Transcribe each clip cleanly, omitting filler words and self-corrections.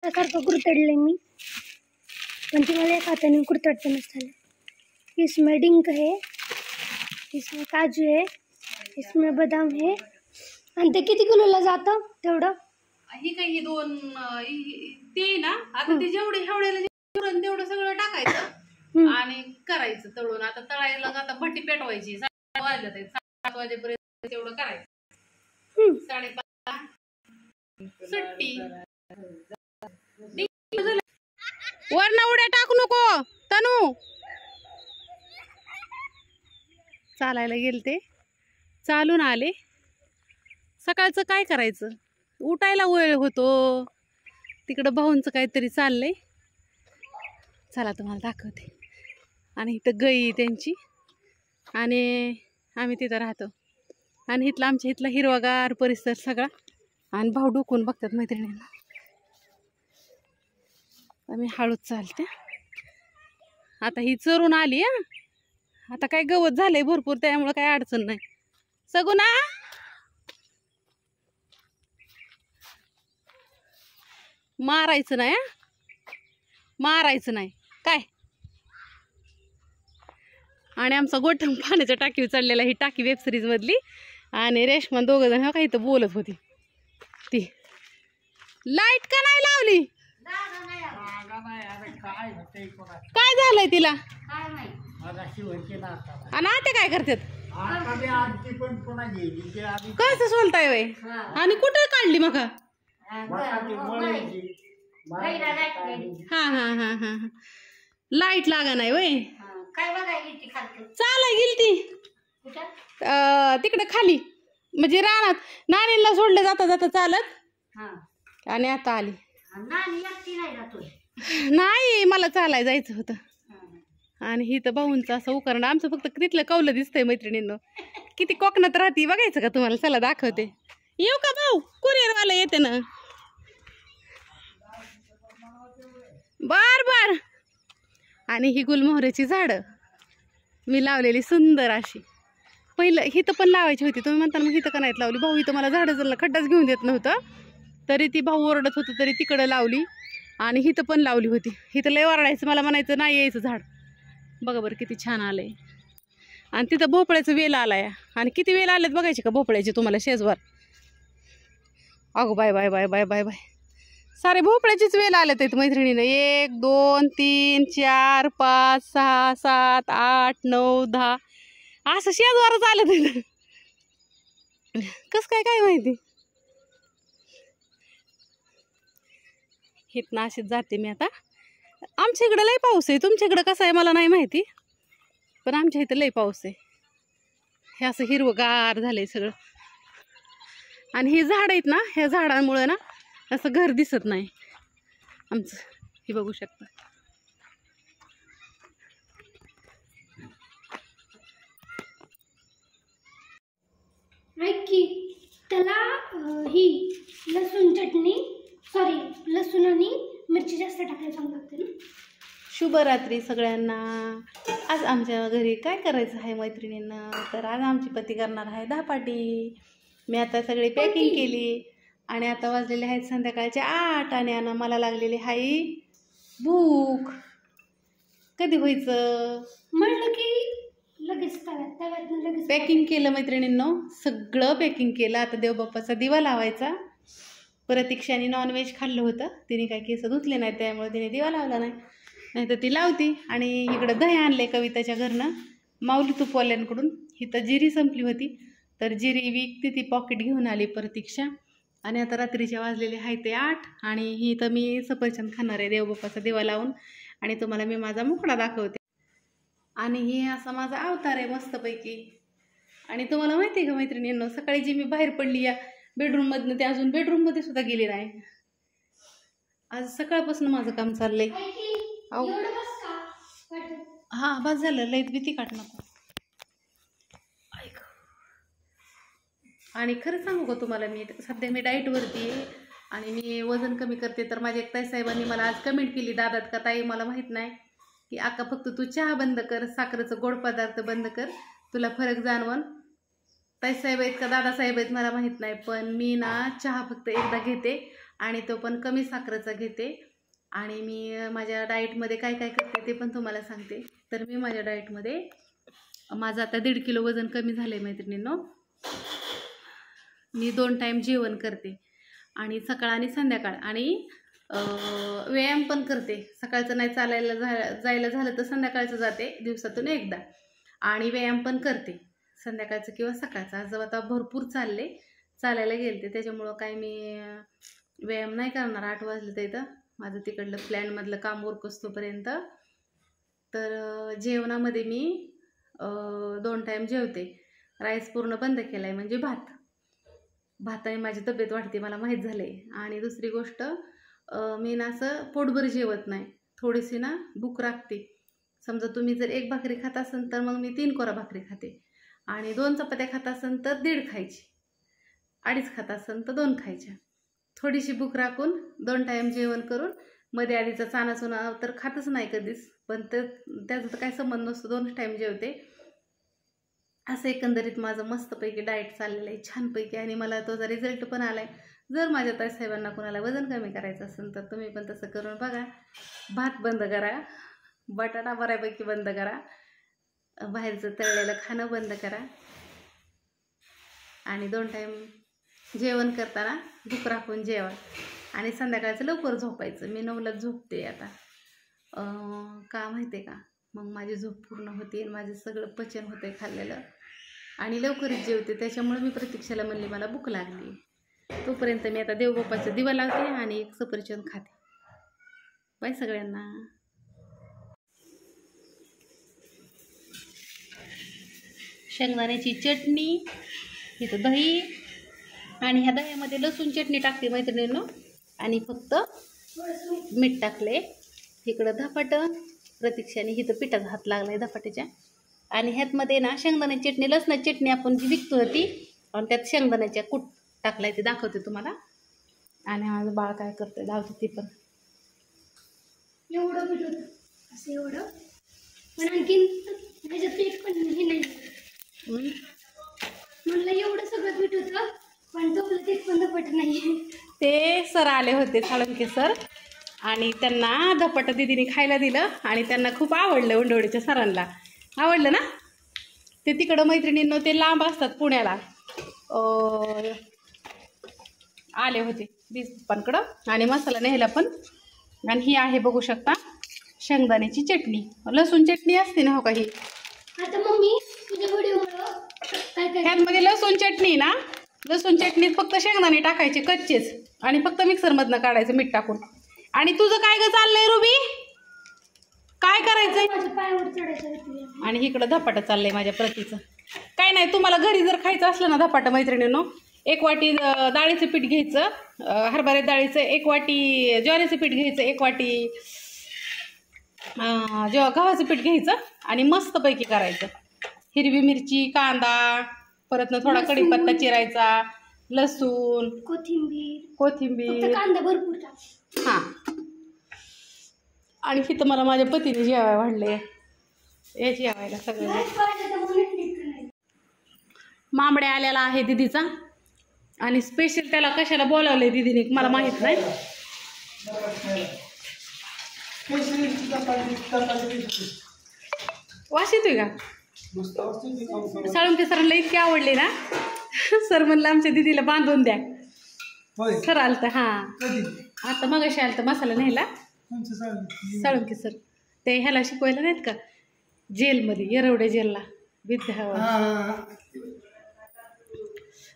सारखं कुरतडले मी, पण ती मला एक हाताने कुरतडते नसताना. इसमें डिंक है, इसमें काजू है, इसमें बदाम है. आणि ते किती किलोला जातं तेवढं? ही काही दोन ते ना आता ते जेवढे हेवढ्याला तेवढं सगळं टाकायचं आणि करायचं तळून. आता तळायला आता भट्टी पेटवायची. 7 वाजले, 7 वाजेपर्यंत तेवढं करायचं. 5:30 सुट्टी. वरनं उड्या टाकू नको तनू. चालायला गेलते, चालून आले. सकाळचं काय करायचं, उठायला वेळ होतो. तिकडं भाऊंचं काहीतरी चाललंय, चला तुम्हाला दाखवते. आणि इथं गाई त्यांची, आणि आम्ही तिथं राहतो. आणि इथला आमच्या इथला हिरवागार परिसर सगळा. आणि भाऊ डोकून बघतात मैत्रिणींना. आम्ही हळूच चालते. आता ही चरून आली. आता काय गवत झालंय भरपूर, त्यामुळे काय अडचण नाही. सगुना मारायचं नाही, मारायचं नाही काय. आणि आमचा गोठण पाण्याच्या टाकीवर चढलेला, ही टाकी वेब सिरीज मधली. आणि रेशमा दोघं जण काही तर बोलत होती. ती लाईट का नाही लावली, काय झालंय तिला? आणि आता काय करतात, कसं सोलताय वय? आणि कुठे काढली मग? हा हा हा हा, लाईट लागा नाही वय. चालाय गेली ती तिकडे खाली, म्हणजे रानात नानीला सोडलं जाता जाता चालत. आणि आता आली. नाही, मला चालाय जायचं होतं. आणि ही तर भाऊंचं असं उकरण. आमचं फक्त तिथलं कौलं दिसतंय मैत्रिणींनो. किती कोकणात राहती बघायचं का तुम्हाला? चला दाखवते. येऊ का भाऊ? कुरिअरवाला येते ना. बर बर. आणि ही गुलमोहराची झाडं मी लावलेली सुंदर अशी. पहिलं हिथं पण लावायची होती, तुम्ही म्हणता मग हिथं का नाहीत लावली? भाऊ इथं मला झाडं जर खड्डाच घेऊन देत नव्हतं, तरी ती भाऊ ओरडत होतं, तरी तिकडं लावली. आणि हिथं पण लावली होती. हिथं लय ओरडायचं, मला म्हणायचं नाही यायचं झाड. बघा बरं किती छान आलंय. आणि तिथं भोपळ्याचं वेल आलाय. आणि किती वेल आलेत बघायचे का भोपळ्याचे तुम्हाला शेजवार? अगो बाय बाय बाय बाय बाय बाय, सारे भोपळ्याचीच वेल आलेत आहेत मैत्रिणीनं. 1 2 3 4 5 6 7 8 9 10 असं शेजवारच आलेत आहेत. कस काय काय माहिती. हिथनं अशीच जाते मी आता. आमच्या इकडं लय पाऊस आहे, तुमच्या इकडं कसं आहे मला नाही माहिती, पण आमच्या इथं लय पाऊस आहे. हे असं हिरवगार झालंय सगळं. आणि ही झाड आहेत ना, ह्या झाडांमुळे ना असं घर दिसत नाही आमचं. हे बघू शकता. ऐक की, त्याला ही लसूण चटणी, सॉरी लसूण आणि मिरची जास्त टाकायला चांगलं लागते ना. शुभरात्री सगळ्यांना. आज आमच्या घरी काय करायचं आहे मैत्रिणींना, तर आज आमची पती करणार आहे धपाटी. मी आता सगळी पॅकिंग केली. आणि आता वाजलेले आहेत संध्याकाळचे 8. आणि मला लागलेली आहे भूक. कधी व्हायचं म्हणलं की लगेच तव्यात लगेच पॅकिंग केलं मैत्रिणींनो, सगळं पॅकिंग केलं. आता देवबाप्पाचा दिवा लावायचा. प्रतीक्षाने नॉनव्हेज खाल्लं होतं, तिने काय केस धुतले नाही, त्यामुळे तिने दिवा लावला नाही, नाही तर ती लावती. आणि इकडं दही आणले कविताच्या घरनं, माऊली तुपवाल्यांकडून. इथं जिरी संपली होती, तर जिरी विकती ती पॉकेट घेऊन आली प्रतीक्षा. आणि आता रात्रीच्या वाजलेले आहे ते 8. आणि ही तर मी सफरचंद खाणार आहे देवबाप्पाचा दिवा लावून. आणि तुम्हाला मी माझा मुखडा दाखवते. आणि हे असा माझा अवतार आहे मस्तपैकी. आणि तुम्हाला माहिती आहे का मैत्रिणींनो, सकाळी जी मी बाहेर पडली या बेडरूममधनं, ते अजून बेडरूममध्ये सुद्धा गेले नाही. आज सकाळपासून माझं काम चाललंय. हां बस झालं, लईत भीती काढ नको. आणि खरं सांगू का तुम्हाला, मी सध्या मी डाएटवरती आहे. आणि मी वजन कमी करते. तर माझ्या एक ताईसाहेबांनी मला आज कमेंट केली, दादात का ताई मला माहीत नाही की आका फक्त तू चहा बंद कर, साखरेचं गोड पदार्थ बंद कर, तुला फरक जाणवण. ताईसाहेब आहेत का दादासाहेब आहेत मला माहीत नाही, पण मी ना चहा फक्त एकदा घेते आणि तो पण कमी साखरेचा घेते. आणि मी माझ्या डाएटमध्ये काय काय करते ते पण तुम्हाला सांगते. तर मी माझ्या डाएटमध्ये माझं आता 1.5 किलो वजन कमी झालं आहे मैत्रिणींनो. मी 2 टाईम जेवण करते आणि सकाळ आणि संध्याकाळ, आणि व्यायाम पण करते. सकाळचं नाही चालायला जायला झालं तर संध्याकाळचं जाते दिवसातून एकदा, आणि व्यायाम पण करते संध्याकाळचं किंवा सकाळचं. आज आता भरपूर चालायला गेलते, त्याच्यामुळं काय मी व्यायाम नाही करणार. 8 वाजले तर इथं माझं तिकडलं प्लॅनमधलं काम उरकस्तोपर्यंत. तर जेवणामध्ये मी 2 टाईम जेवते. राईस पूर्ण बंद केला आहे, म्हणजे भाताने माझी तब्येत वाढते मला माहीत झालं आहे. आणि दुसरी गोष्ट, मी ना असं पोटभर जेवत नाही, थोडीशी ना भूक लागते. समजा तुम्ही जर 1 भाकरी खात असाल तर मग मी 3 कोरा भाकरी खाते, आणि 2 चपात्या खात असाल तर 1.5 खायची, 2.5 खात असाल तर 2 खायच्या. थोडीशी भूक राखून 2 टाईम जेवण करून, मध्ये आधीचा चाना तर खातच नाही कधीच, पण त्याचा तर काय संबंध नसतो, 2 टाईम जेवते. असं एकंदरीत माझं मस्तपैकी डाएट चाललेलं आहे छानपैकी, आणि मला त्याचा रिझल्ट पण आला आहे. जर माझ्या ताईसाहेबांना कोणाला वजन कमी करायचं असेल तर तुम्ही पण तसं करून बघा. भात बंद करा, बटाटा बऱ्यापैकी बंद करा, बाहेरचं तळलेलं खाणं बंद करा, आणि 2 टाईम जेवण करताना भूक राखून जेवा, आणि संध्याकाळचं लवकर झोपायचं. मी 9लाच झोपते आता. का माहिती आहे का, मग माझी झोप पूर्ण होते आणि माझं सगळं पचन होतं खाल्लेलं, आणि लवकरच जेवते. त्याच्यामुळे मी प्रतीक्षाला म्हणली मला भूक लागली. तोपर्यंत मी आता देवबाप्पाचा दिवा लावते आणि एक सफरचंद खाते. बाय सगळ्यांना. शेंगदाण्याची चटणी, इथं दही, आणि ह्या दह्यामध्ये लसूण चटणी टाकते मैत्रिणींनो, आणि फक्त मीठ टाकले. इकडं धपाटं, प्रतीक्षाने इथं पिठाचा हात लागला आहे धपाट्याच्या. आणि ह्यातमध्ये ना शेंगदाण्याची चटणी, लसणाची चटणी आपण जी विकतो ती, आणि त्यात शेंगदाण्याच्या कूट टाकलाय ते दाखवते तुम्हाला. आणि माझं बाळ काय करतंय लावते ती पण. एवढं पीठ होतं असं एवढं, पण आणखीन ह्याच्यात पीठ पण हे नाही म्हणलं. एवढं सगळं पीठ होतं पण तोपलं ते पण धपाट नाही. ते सर आले होते साळुंके सर, आणि त्यांना धपाटं दीदीने खायला दिलं, आणि त्यांना खूप आवडलं. उंडवडीच्या सरांना आवडलं ना. ते तिकडं मैत्रिणींनो ते लांब असतात पुण्याला, आले होते दीदीपप्पांकडं, आणि मसाला न्यायला पण. आणि ही आहे बघू शकता शेंगदाण्याची चटणी, लसूण चटणी असते ना हो का ही. आता मम्मी तुझ्या व्हिडिओमुळं काय काय ह्यामध्ये लसूण चटणी ना, लसूण चटणीत फक्त शेंगदाणे टाकायचे कच्चेच, आणि फक्त मिक्सरमधनं काढायचं मीठ टाकून. आणि तुझं काय ग चाललंय रुबी, काय करायचंय? माझ्या पायावर चढायचं. आणि इकडं धपाटं चाललंय माझ्या प्रतीचं. काय नाही, तुम्हाला घरी जर खायचं असलं ना धपाटं मैत्रिणींनो, 1 वाटी डाळीचं पीठ घ्यायचं, हरभरा डाळीचं, 1 वाटी ज्वारीचं पीठ घ्यायचं, 1 वाटी गव्हाचं पीठ घ्यायचं, आणि मस्तपैकी करायचं. हिरवी मिरची, कांदा, परत ना थोडा कढीपत्ता चिरायचा, लसूण, कोथिंबीर, कांदा भरपूर टाक. हां. आणि इथं मला माझ्या पतीने जेवायला वाढले, हे जेवायला सगळं. मामड्या आलेला आहे दीदीचा, आणि स्पेशल त्याला कशाला बोलावलंय दीदीने मला माहित नाही. वास येतोय का? साळुंके सरांना इतके आवडले ना, सर म्हणलं आमच्या दीदीला बांधून द्या. सर आलत, हां आता मगाशी आलत मसाला न्यायला. साळुंके सर ते ह्याला शिकवायला नाहीत का जेलमध्ये, येरवडे जेलला विद्या.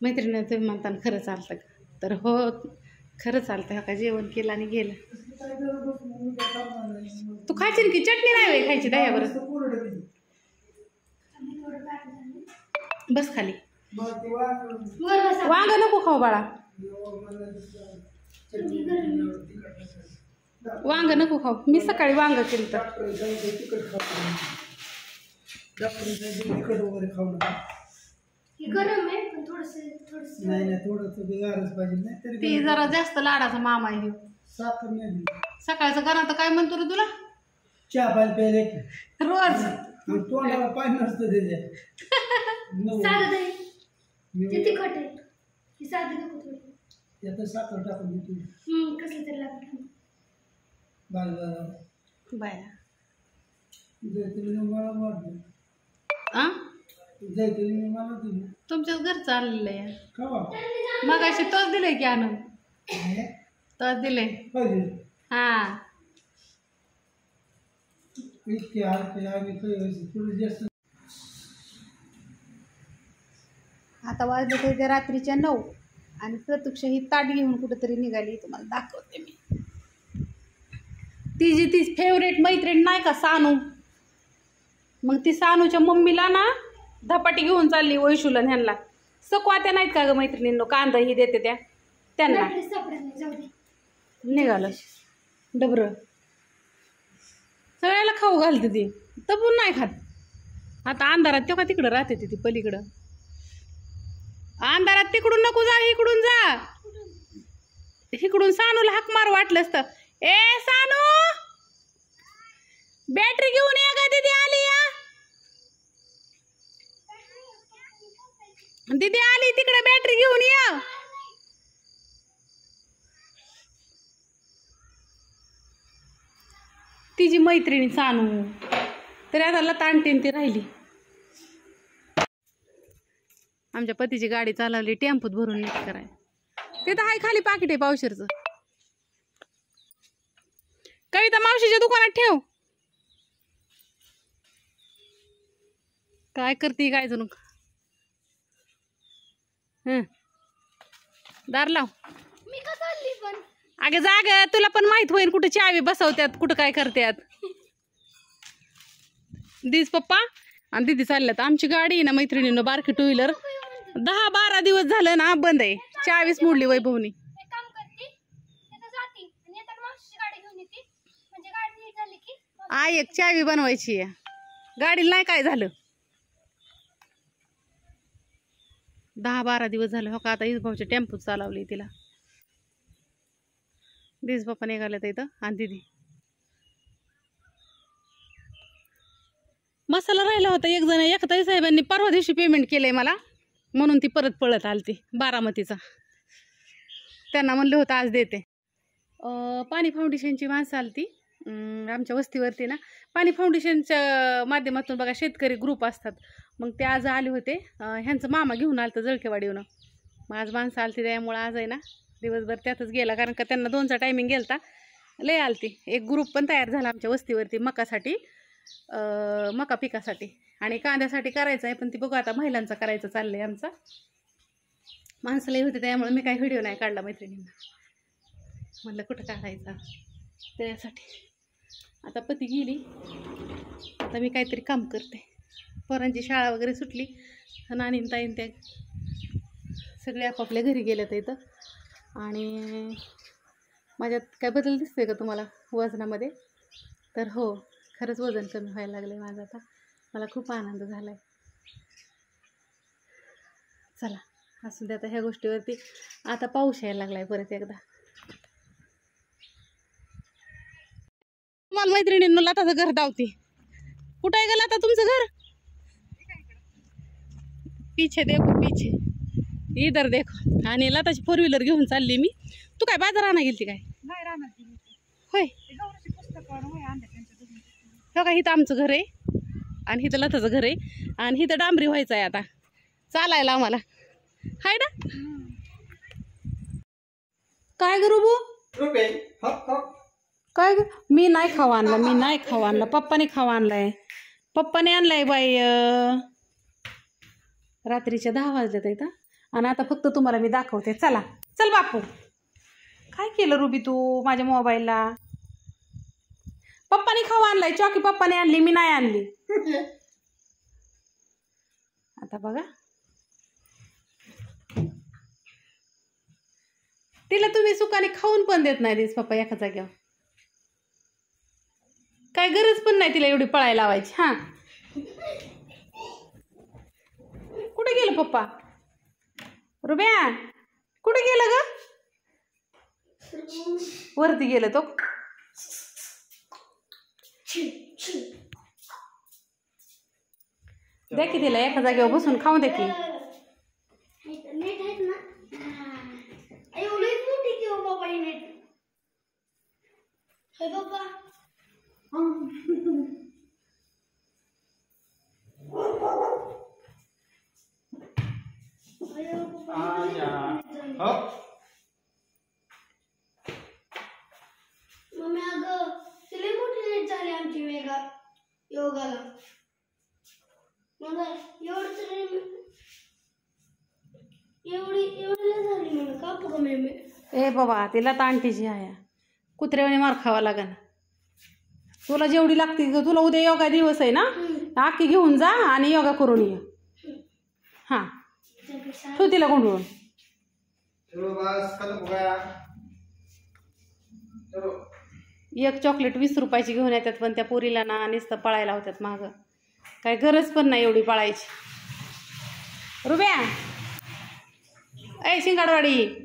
मैत्रिणी तुम्ही म्हणताना खरं चालतं का? तर हो खरं चालतं का. जेवण केलं आणि गेलं. तू खायची की चटणी नाही होय खायची दह्यावर. बस खाली. वांग नको खाऊ बाळा, वांग नको खाऊ. मी सकाळी वांग केलं तर गरम आहे पण थोडंसं नाही पाहिजे. ती जरा जास्त लाडाचा मामा आहे. सकाळचं करा तर काय म्हणतो रे तुला, चहा पाणी प्यायला रोज तोंडाला पाणी नसतं त्याच्या. साधं दही ते तिखट आहे, साधं नको थोडी. त्यात साखर टाकून देतो कसं तरी लागतं. बाजूला बाया जैतुनी मला वाटलं आ जैतुनी मला दिली तुमच्याच घरचं आलेलं आहे. खावा मग अशी तोच दिलंय की आणून तोच दिलंय. हा इतके हलके आणि थोडी जास्त. आता वाजले तर ते रात्रीच्या 9 आणि प्रत्यक्ष ही ताट घेऊन कुठंतरी निघाली. तुम्हाला दाखवते मी. तिची ती फेवरेट मैत्रीण नाही का सानू, मग ती सानूच्या मम्मीला ना धपाटी घेऊन चालली वैशूला ह्यांना. सकवात्या नाहीत का ग मैत्रिणींनो, कांदा ही देते त्या त्यांना. बॅटरी सापडत नाही, जाऊ दे. निघालं डबरं सगळ्याला खाऊ घालते ती, तपून नाही खात. आता अंधारात तेव्हा तिकडं राहते ती पलीकडं. अंधारात तिकडून नको जा, इकडून जा. इकडून सानूला हाक मार वाटलंच तर. ए सानू बॅटरी घेऊन ये का, दीदी आली या. दीदी आली तिकडे, बॅटरी घेऊन या. तिची मैत्रिणी सानू तरी आता लता आणटीन ती राहिली. आमच्या पतीची गाडी चालवली टेम्पोत भरून नीट कराय. तिथं हाय खाली पाकिट आहे पावशेरचं. कविता मावशीच्या दुकानात ठेव. काय करते काय जणू. दार लाव. मी का चालली पण अगे जाग, तुला पण माहित होईल कुठे चावी बसवत्यात, कुठं काय करत्यात. दीज पप्पा आणि दीदी चालल्यात. आमची गाडी आहे ना मैत्रिणीनं, बारकी 2 व्हीलर 10-12 दिवस झालं ना बंद आहे. चावीच मोडली वैभवनी. एक काम करते, तिथं जाते आणि येताना मावशीची गाडी घेऊन येते, म्हणजे गाडी नीट झाली की एक चावी बनवायची आहे. गाडीला नाही काय झालं. 10-12 दिवस झाले हो का. आता इसभाऊच्या टेम्पो चालवली तिला. दीज पप्पा निघाले तर इथं आणि दिदी. मसाला राहिला होता. एक जण एकताई साहेबांनी परवा दिवशी पेमेंट केलंय मला, म्हणून ती परत पळत आलती बारामतीचा. त्यांना म्हणलं होतं आज देते. पाणी फाउंडेशनची माणसं आलती आमच्या वस्तीवरती ना. पाणी फाउंडेशनच्या माध्यमातून बघा शेतकरी ग्रुप असतात, मग ते आज आले होते. ह्यांचं मामा घेऊन आलं तर जळकेवाडीहून. मग आज माणसं आलती, त्यामुळं आज आहे ना दिवसभर त्यातच गेला, कारण का त्यांना 2चा टायमिंग गेलता. लय आलती. एक ग्रुप पण तयार झाला आमच्या वस्तीवरती मकासाठी, मका पिकासाठी आणि कांद्यासाठी करायचं आहे. पण ती बघू आता महिलांचा करायचं चाललंय आमचा. माणसं लय होते त्यामुळे मी काही व्हिडिओ नाही काढला मैत्रिणींना. म्हणलं कुठं काढायचा त्यासाठी. आता पती गेली, आता मी काहीतरी काम करते. पोरांची शाळा वगैरे सुटली. नानी ताईन त्या सगळे आपापल्या घरी गेले तर इथं. आणि माझ्यात काय बदल दिसतोय का तुम्हाला वजनामध्ये? तर हो, खरंच वजन कमी व्हायला लागलं आहे माझं आता. मला खूप आनंद झाला आहे. चला असू दे आता ह्या गोष्टीवरती. आता पाऊस यायला लागला आहे परत एकदा. तुम्हाला मैत्रिणींना लताचं घर धावते. कुठं आहे गेलं आता तुमचं घर? पीछे देखो पीछे, इधर देखो. आणि लताची 4 व्हीलर घेऊन चालली मी. तू काय बाजार आणा गेलती काय? होय. हो का, इथं आमचं घर आहे आणि इथं लताचं घर आहे आणि इथं डांबरी व्हायचं आहे आता चालायला आम्हाला. हाय ना. काय करू बू? काय मी नाही खावा आणला, मी नाही खावा आणला. पप्पाने खावा आणलाय. पप्पाने आणलाय बाई. रात्रीच्या 10 वाजल्यात इथं. आणि आता फक्त तुम्हाला मी दाखवते. चला चल बापू. काय केलं रुबी तू माझ्या मोबाईलला? पप्पाने खावा आणलाय. चॉकी पप्पाने आणली, मी नाही आणली. आता बघा, तिला तुम्ही सुखाने खाऊन पण देत नाही दिस पप्पा एका जाग्यावर. काय गरज पण नाही तिला एवढी पळायला लावायची. हा, कुठे गेलं पप्पा? रुब्या कुठे गेलं ग? वरती गेलं तो. द्या की तिला एका जागेवर बसून खाऊ दे की. एवढीच मोठी की हो बाबा ही नेट. हे बाबा मम्मी अगं तिला मोठी नेट झाली आमची वेगा योगाला. मग एवढीला झाली म्हणून का बघ मम्मी. ए बाबा तिला तर आंटीची आहे, कुत्र्याने मार खावा लागन. तुला जेवढी लागते तुला उद्या योगा दिवस आहे ना, आखी घेऊन जा आणि योगा करून ये. हां ठेव तिला गुंडळून. एक चॉकलेट 20 रुपयाची घेऊन येतात, पण त्या पोरीला ना नुसतं पळायला होत्यात मागं. काय गरज पण नाही एवढी पळायची. रुब्या ए शिंगाडवाडी